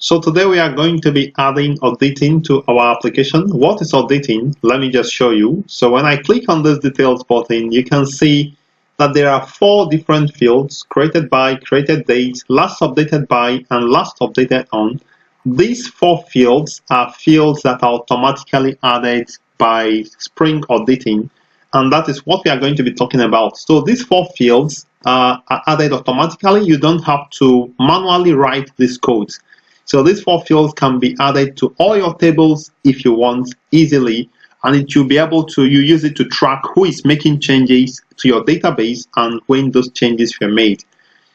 So today we are going to be adding auditing to our application. What is auditing? Let me just show you. So when I click on this details button, you can see that there are 4 different fields: created by, created date, last updated by, and last updated on. These 4 fields are fields that are automatically added by Spring Auditing, and that is what we are going to be talking about. So these 4 fields are added automatically. You don't have to manually write these codes. So these 4 fields can be added to all your tables if you want easily, and it will be able to, you use it to track who is making changes to your database and when those changes were made.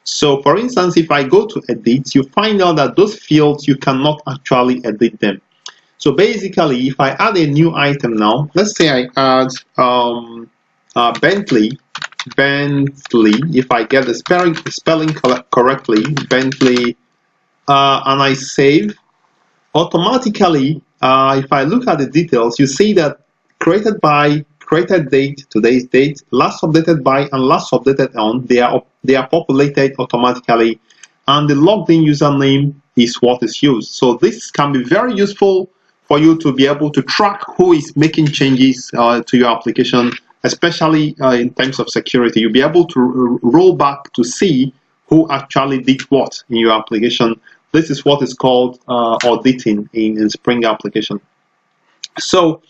So for instance, if I go to edit, you find out that those fields, you cannot actually edit them. So basically, if I add a new item now, let's say I add Bentley, if I get the spelling correctly, Bentley, and I save, automatically, if I look at the details, you see that created by, created date, today's date, last updated by, and last updated on, they are populated automatically, and the logged in username is what is used. So this can be very useful for you to be able to track who is making changes to your application, especially in terms of security. You'll be able to roll back to see who actually did what in your application. This is what is called auditing in Spring application. So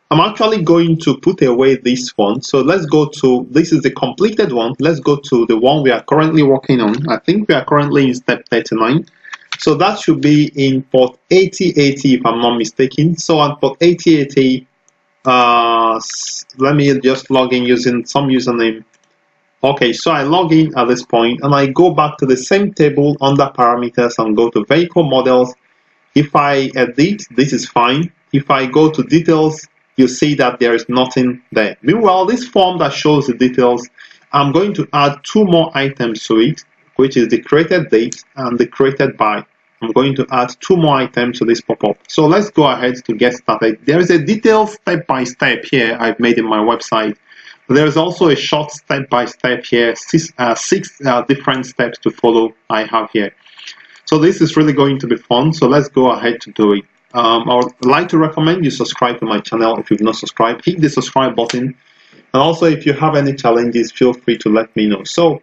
I'm actually going to put away this one. So let's go to, this is the completed one. Let's go to the one we are currently working on. I think we are currently in step 39. So that should be in port 8080 if I'm not mistaken. So on port 8080, let me just log in using some username. Okay, so I log in at this point and I go back to the same table under parameters and go to vehicle models. If I edit, this is fine. If I go to details, you see that there is nothing there. Meanwhile, this form that shows the details, I'm going to add 2 more items to it, which is the created date and the created by. I'm going to add 2 more items to this pop-up. So let's go ahead to get started. There is a detailed step-by-step here I've made in my website. There's also a short step-by-step here, 6 different steps to follow I have here. So this is really going to be fun, so let's go ahead to do it. I would like to recommend you subscribe to my channel if you've not subscribed. Hit the subscribe button, and also if you have any challenges, feel free to let me know. So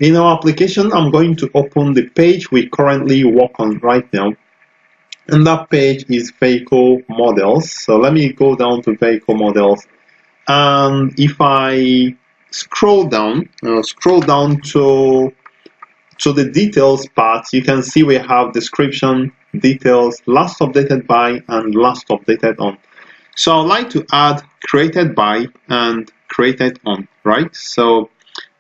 in our application, I'm going to open the page we currently work on right now, and that page is vehicle models. So let me go down to vehicle models. And if I scroll down to the details part, you can see we have description, details, last updated by, and last updated on. So I'd like to add created by and created on, right? So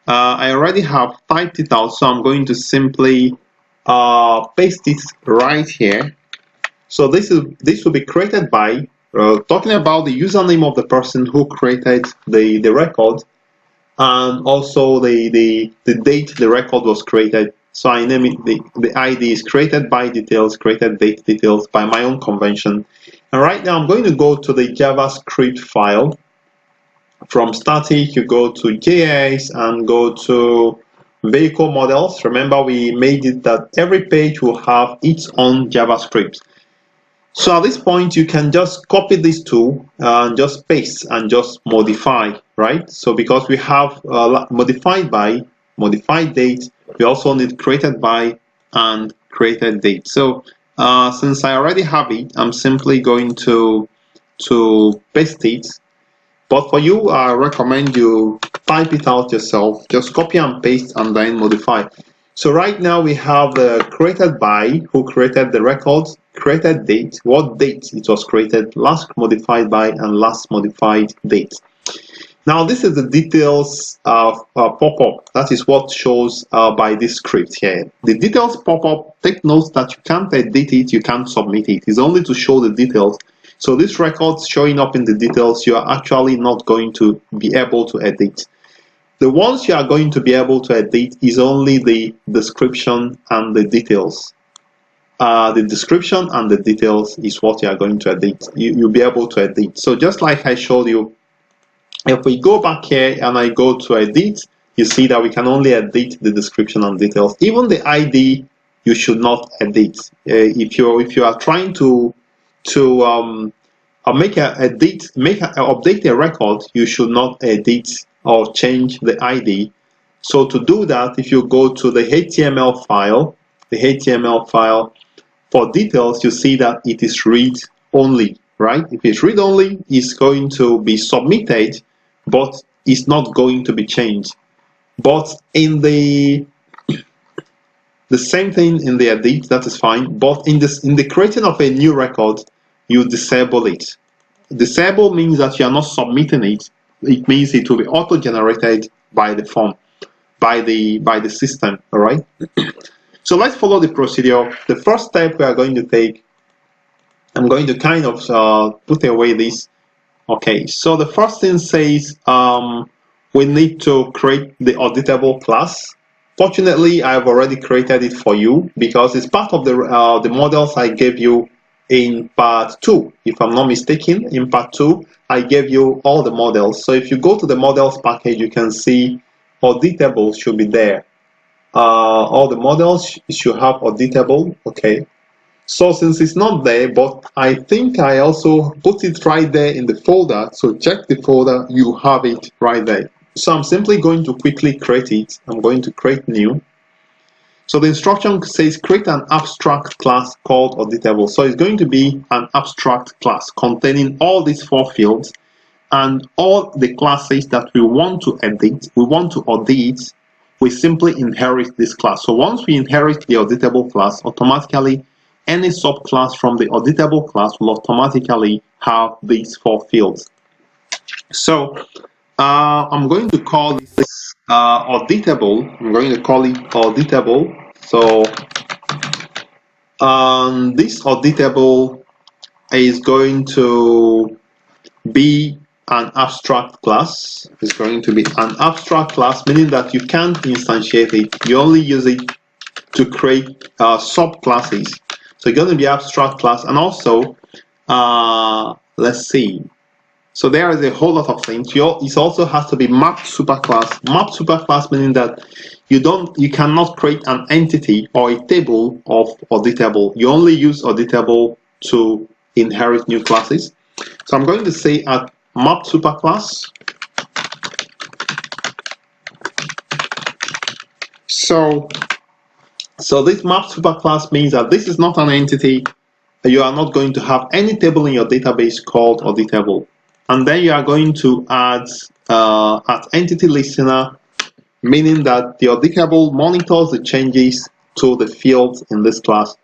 I already have typed it out, so I'm going to simply paste it right here. So this will be created by, talking about the username of the person who created the record, and also the date the record was created. So I name it, the ID is created by details, created date details by my own convention. And right now I'm going to go to the JavaScript file. From static, you go to JS and go to vehicle models. Remember, we made it that every page will have its own JavaScript. So at this point, you can just copy these 2 and just paste and just modify, right? So because we have modified by, modified date, we also need created by and created date. So since I already have it, I'm simply going to paste it. But for you, I recommend you type it out yourself. Just copy and paste and then modify. So right now we have the created by, who created the records, created date, what date it was created, last modified by, and last modified date. Now this is the details pop-up. That is what shows by this script here. The details pop-up, take note that you can't edit it, you can't submit it. It's only to show the details. So this records showing up in the details, you are actually not going to be able to edit. The ones you are going to be able to edit is only the description and the details. The description and the details is what you are going to edit. You'll be able to edit. So just like I showed you, if we go back here and I go to edit, you see that we can only edit the description and details. Even the ID you should not edit. If you are trying to update a record, you should not edit or change the ID. So to do that, if you go to the HTML file, for details, you see that it is read only, right? If it's read only, it's going to be submitted, but it's not going to be changed. But in the same thing in the edit, that is fine. But in the creating of a new record, you disable it. Disable means that you are not submitting it. It means it will be auto-generated by the form, by the system. All right. So let's follow the procedure. The first step we are going to take, I'm going to kind of put away this. Okay. So the first thing says we need to create the auditable class. Fortunately, I've already created it for you because it's part of the models I gave you in part 2. If I'm not mistaken, in part 2, I gave you all the models. So if you go to the models package, you can see auditable should be there. All the models should have auditable. Okay. So since it's not there, but I think I also put it right there in the folder. So check the folder, you have it right there. So I'm simply going to quickly create it. I'm going to create new. So the instruction says create an abstract class called auditable. So it's going to be an abstract class containing all these 4 fields and all the classes that we want to edit, we want to audit, we simply inherit this class. So once we inherit the auditable class, automatically any subclass from the auditable class will automatically have these 4 fields. So I'm going to call this auditable. I'm going to call it auditable. So this auditable is going to be an abstract class. It's going to be an abstract class, meaning that you can't instantiate it. You only use it to create subclasses. So it's going to be abstract class, and also let's see. So there is a whole lot of things. It also has to be mapped superclass. Mapped superclass meaning that you cannot create an entity or a table of auditable. You only use auditable to inherit new classes. So I'm going to say at mapped superclass. So this mapped superclass means that this is not an entity. You are not going to have any table in your database called auditable. And then you are going to add at entity listener, meaning that the auditable monitors the changes to the fields in this class.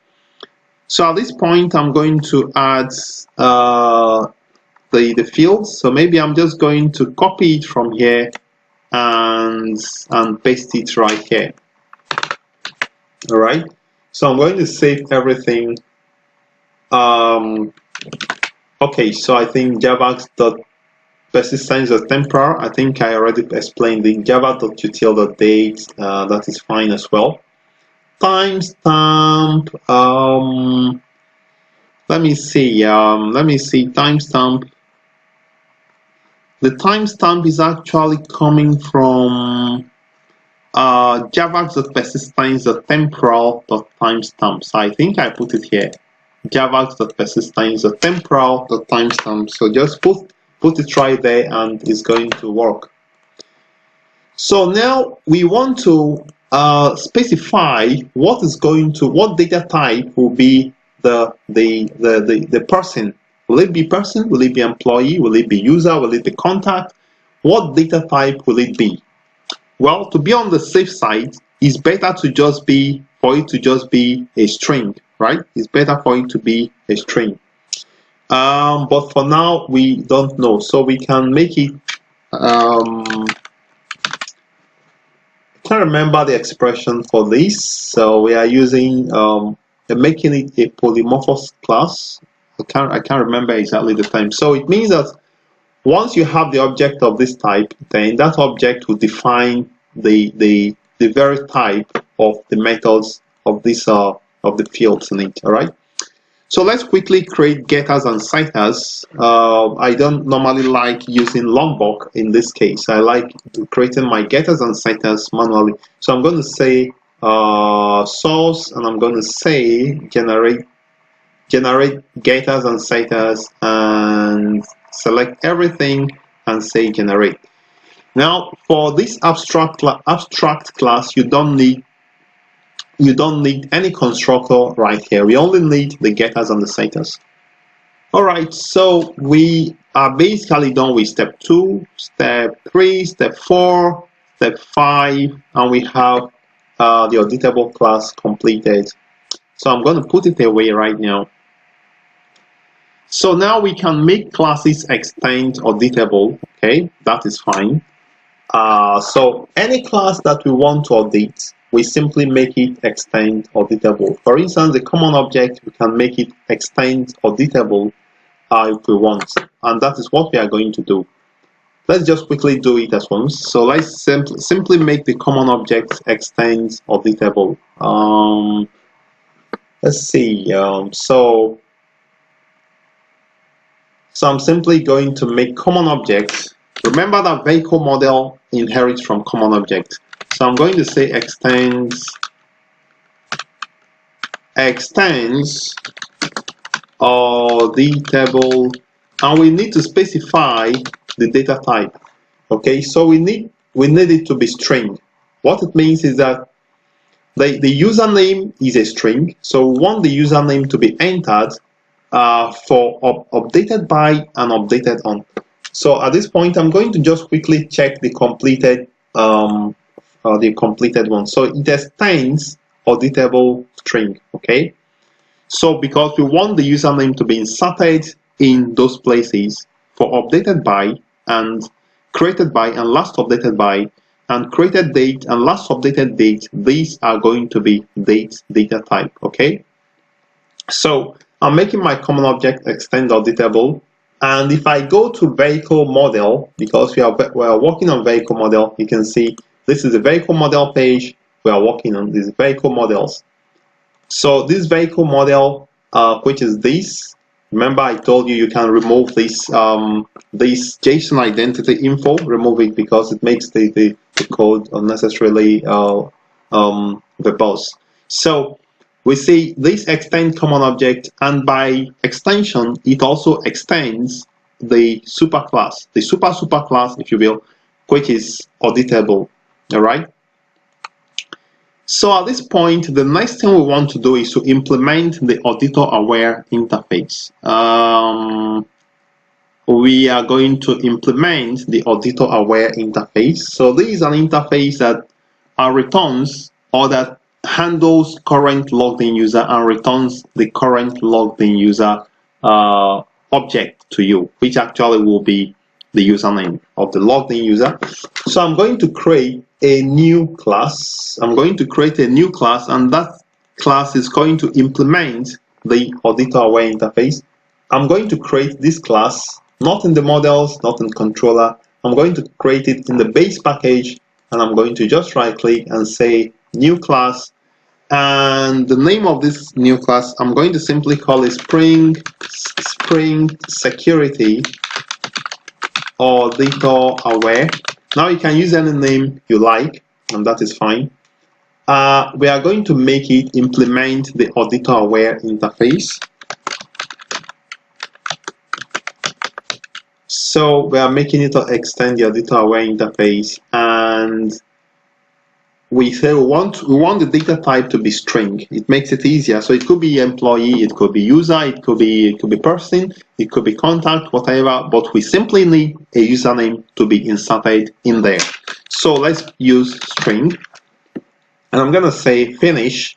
So at this point, I'm going to add the fields. So maybe I'm just going to copy it from here and paste it right here. All right. So I'm going to save everything. Okay, so I think javax.persistence.temporal. I think I already explained the java.util.date. That is fine as well. Timestamp. Let me see. Timestamp. The timestamp is actually coming from javax.persistence.temporal.timestamp. So I think I put it here. javax.persistence.temporal.timestamp. So just put it right there and it's going to work. So now we want to specify what data type will be the person. Will it be person? Will it be employee? Will it be user? Will it be contact? What data type will it be? Well, to be on the safe side, it's better for it to just be a string, right? It's better for it to be a string. But for now, we don't know. So we can make it, I can't remember the expression for this. So we are using, making it a polymorphous class. I can't remember exactly the time. So it means that once you have the object of this type, then that object will define the very type of the methods of this of the fields in it. All right. So let's quickly create getters and setters. I don't normally like using lombok in this case. I like creating my getters and setters manually. So I'm going to say source, and I'm going to say generate getters and setters, and select everything and say generate. Now for this abstract class, you don't need any constructor right here. We only need the getters and the setters. Alright, so we are basically done with step 2, step 3, step 4, step 5, and we have the auditable class completed. So I'm going to put it away right now. So now we can make classes extend auditable. Okay, that is fine. So any class that we want to audit, we simply make it extend auditable. For instance, the common object, we can make it extend auditable if we want, and that is what we are going to do. Let's just quickly do it as once. So let's simply make the common object extend auditable. Let's see. So I'm simply going to make common object. Remember that vehicle model inherits from common object. So I'm going to say extends auditable, and we need to specify the data type. Okay, so we need it to be string. What it means is that the username is a string, so we want the username to be entered for updated by and updated on. So at this point, I'm going to just quickly check the completed one. So it extends auditable string. Okay. So because we want the username to be inserted in those places for updated by and created by and last updated by and created date and last updated date, these are going to be date data type. Okay. So I'm making my common object extend auditable, and if I go to vehicle model, because we are working on vehicle model, you can see this is the vehicle model page. We are working on these vehicle models. So this vehicle model, which is this, remember I told you can remove this this JSON identity info, remove it because it makes the code unnecessarily verbose. So we see this extend common object, and by extension it also extends the superclass, the super class, if you will, which is auditable. All right. So at this point, the next thing we want to do is to implement the auditor-aware interface. We are going to implement the auditor-aware interface. So this is an interface that returns, or that handles current logged in user and returns the current logged in user object to you, which actually will be the username of the logged in user. So I'm going to create a new class. I'm going to create a new class, and that class is going to implement the auditor-aware interface. I'm going to create this class, not in the models, not in controller. I'm going to create it in the base package, and I'm going to just right click and say new class. And the name of this new class, I'm going to simply call it Spring Security Auditor Aware. Now you can use any name you like, and that is fine. We are going to make it implement the auditor aware interface. So we are making it extend the auditor aware interface, and we say we want the data type to be string. It makes it easier. So it could be employee, it could be user, it could be person, it could be contact, whatever, but we simply need a username to be inserted in there. So let's use string, and I'm gonna say finish.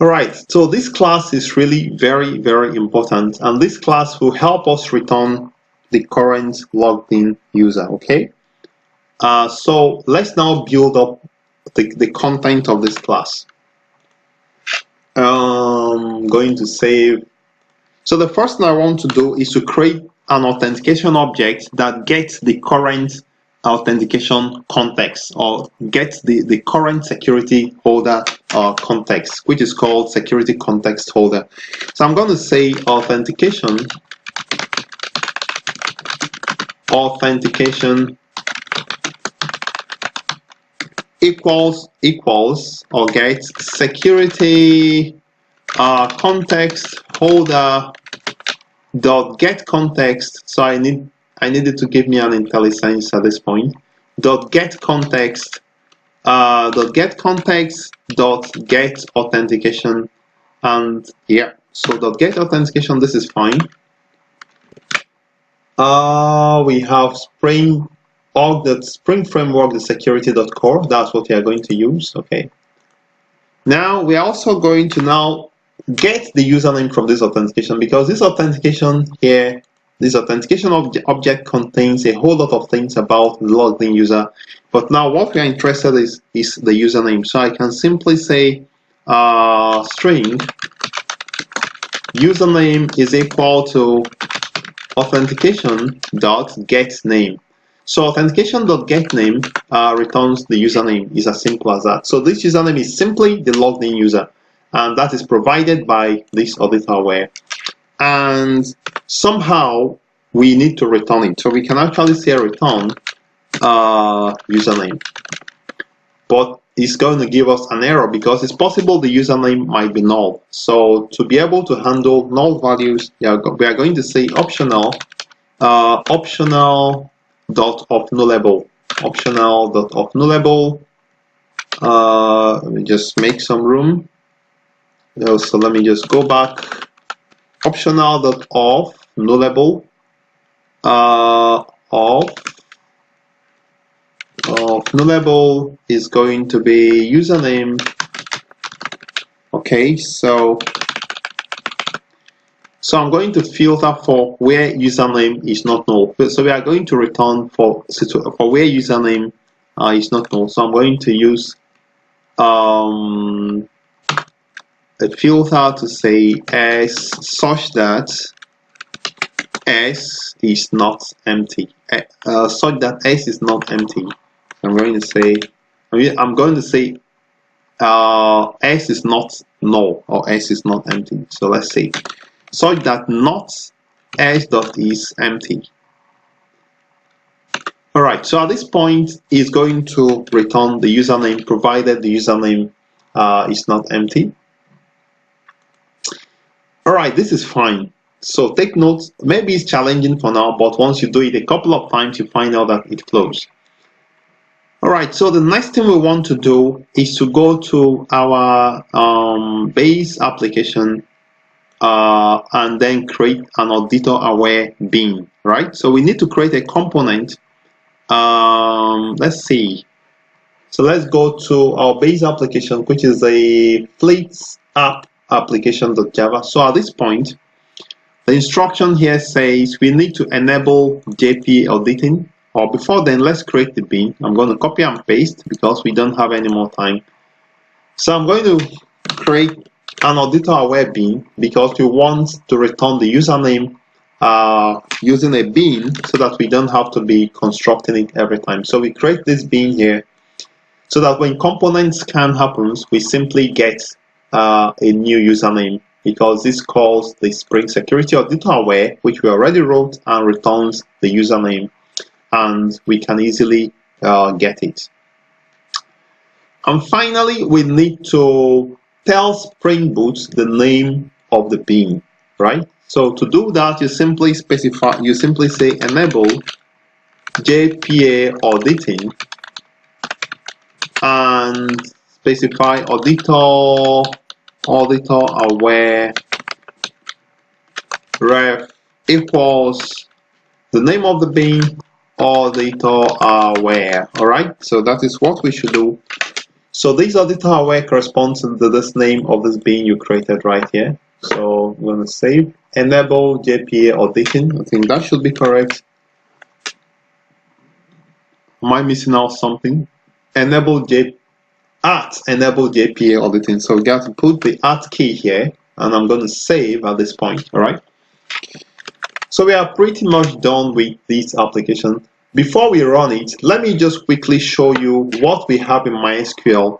All right, so this class is really very, very important, and this class will help us return the current logged in user. Okay, so let's now build up the content of this class. I'm going to save. So the first thing I want to do is to create an authentication object that gets the current authentication context, or gets the current security holder context, which is called security context holder. So I'm going to say authentication equals or get security context holder dot get context. So I needed to give me an IntelliSense at this point. Dot get context dot get context dot get authentication, and yeah, so dot get authentication, this is fine. We have Spring Framework, the security.core. That's what we are going to use. Okay. Now we are also going to now get the username from this authentication, because this authentication here, this authentication object contains a whole lot of things about the logged in user. But now what we are interested in is the username. So I can simply say string username is equal to authentication.getName. So authentication.getName returns the username. Is as simple as that. So this username is simply the logged in user, and that is provided by this Auditable. And somehow we need to return it. So we can actually say return username, but it's going to give us an error because it's possible the username might be null. So to be able to handle null values, we are going to say optional dot of nullable. Let me just make some room. So let me just go back. Optional dot of nullable of nullable is going to be username. Okay, so I'm going to filter for where username is not null. So we are going to return for where username is not null. So I'm going to use a filter to say s such that s is not empty. Such that s is not empty. I'm going to say s is not null or s is not empty. So let's say such that not s dot is empty. All right. So at this point, it's going to return the username provided the username is not empty. All right. This is fine. So take note. Maybe it's challenging for now, but once you do it a couple of times, you find out that it flows. All right, so the next thing we want to do is to go to our base application and then create an auditor-aware bean, right? So we need to create a component. Let's see. So let's go to our base application, which is a fleet app application.java. So at this point, the instruction here says we need to enable JPA auditing. Or before then, let's create the bean. I'm going to copy and paste because we don't have any more time. So I'm going to create an auditor-aware bean because we want to return the username using a bean so that we don't have to be constructing it every time. So we create this bean here so that when component scan happens, we simply get a new username, because this calls the Spring Security Auditor-aware, which we already wrote, and returns the username, and we can easily get it. And finally, we need to tell Spring Boot the name of the bean, right? So to do that, you simply say enable JPA auditing and specify auditor-aware ref equals the name of the bean, auditor-aware. All right, so that is what we should do. So this auditor-aware corresponds to this name of this bean you created right here. So I'm going to save enable JPA auditing. I think that should be correct. Am I missing out something? Enable JPA auditing. So we got to put the @ key here, and I'm going to save at this point. All right. So we are pretty much done with this application. Before we run it, let me just quickly show you what we have in MySQL,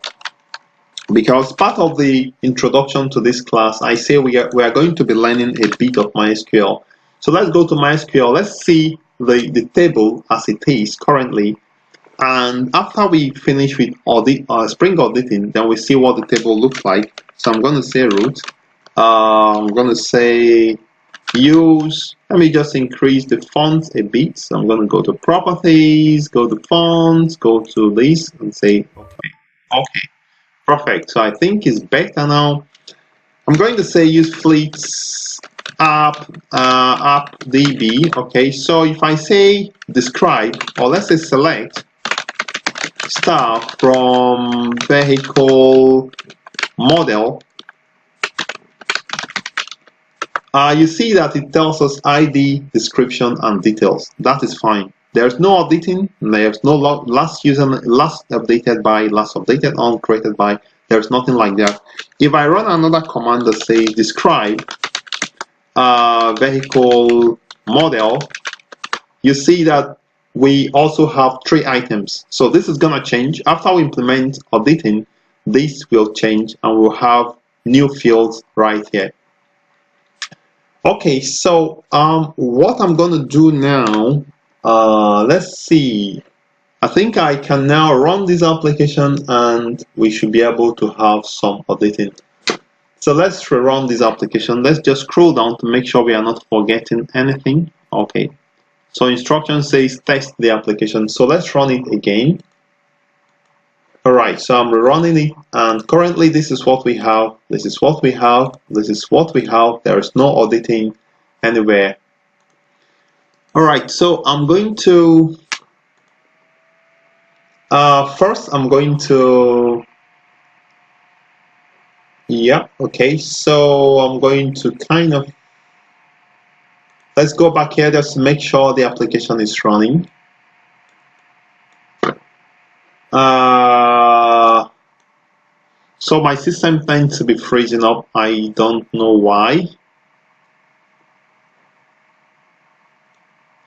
because part of the introduction to this class, I say we are going to be learning a bit of MySQL. So let's go to MySQL. Let's see the table as it is currently. And after we finish with Spring Auditing, then we see what the table looks like. So I'm going to say root. I'm going to say use. Let me just increase the font a bit. So I'm going to go to properties, go to fonts, go to this, and say okay. Okay, perfect. So I think it's better now. I'm going to say use fleets app db. Okay, so if I say describe, or let's say select star from vehicle model, you see that it tells us ID, description, and details. That is fine. There's no auditing. There's no last updated by, last updated on, created by. There's nothing like that. If I run another command that says describe vehicle model, you see that we also have 3 items. So this is going to change. After we implement auditing, this will change and we'll have new fields right here. Okay, so what I'm going to do now, let's see. I think I can now run this application and we should be able to have some auditing. So let's rerun this application. Let's just scroll down to make sure we are not forgetting anything. Okay. So instruction says test the application. So let's run it again. Alright, so I'm rerunning it, and currently this is what we have, this is what we have, this is what we have. There is no auditing anywhere. Alright, so I'm going to first I'm going to okay, so I'm going to kind of, let's go back here just to make sure the application is running. So my system tends to be freezing up. I don't know why.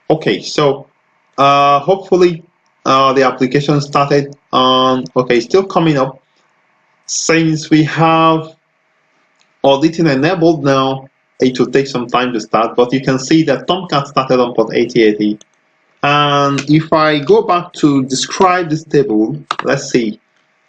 Okay, so hopefully the application started on, okay, still coming up. Since we have auditing enabled now, it will take some time to start, but you can see that Tomcat started on port 8080. And if I go back to describe this table, let's see.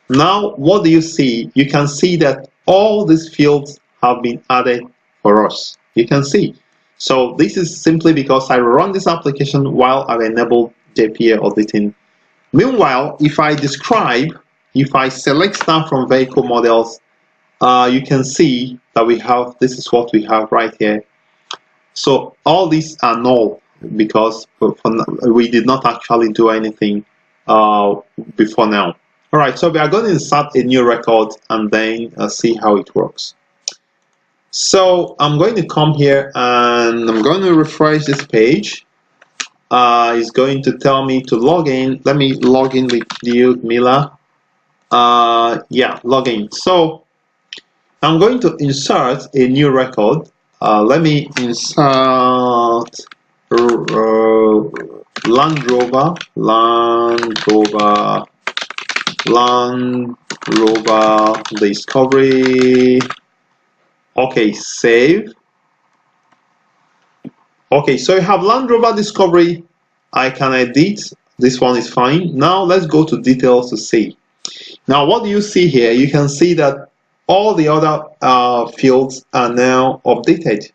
Now, what do you see? You can see that all these fields have been added for us. You can see. So this is simply because I run this application while I enable JPA auditing. Meanwhile, if I describe, if I select star from vehicle models, you can see that we have, this is what we have right here. So all these are null because we did not actually do anything before now. All right, so we are going to insert a new record and then see how it works. So I'm going to come here and I'm going to refresh this page. It's going to tell me to log in. Let me log in with you, Mila. Log in. So I'm going to insert a new record. Let me insert Land Rover Discovery. Okay, save. Okay, so you have Land Rover Discovery. I can edit. This one is fine. Now let's go to details to see. Now what do you see here? You can see that all the other fields are now updated.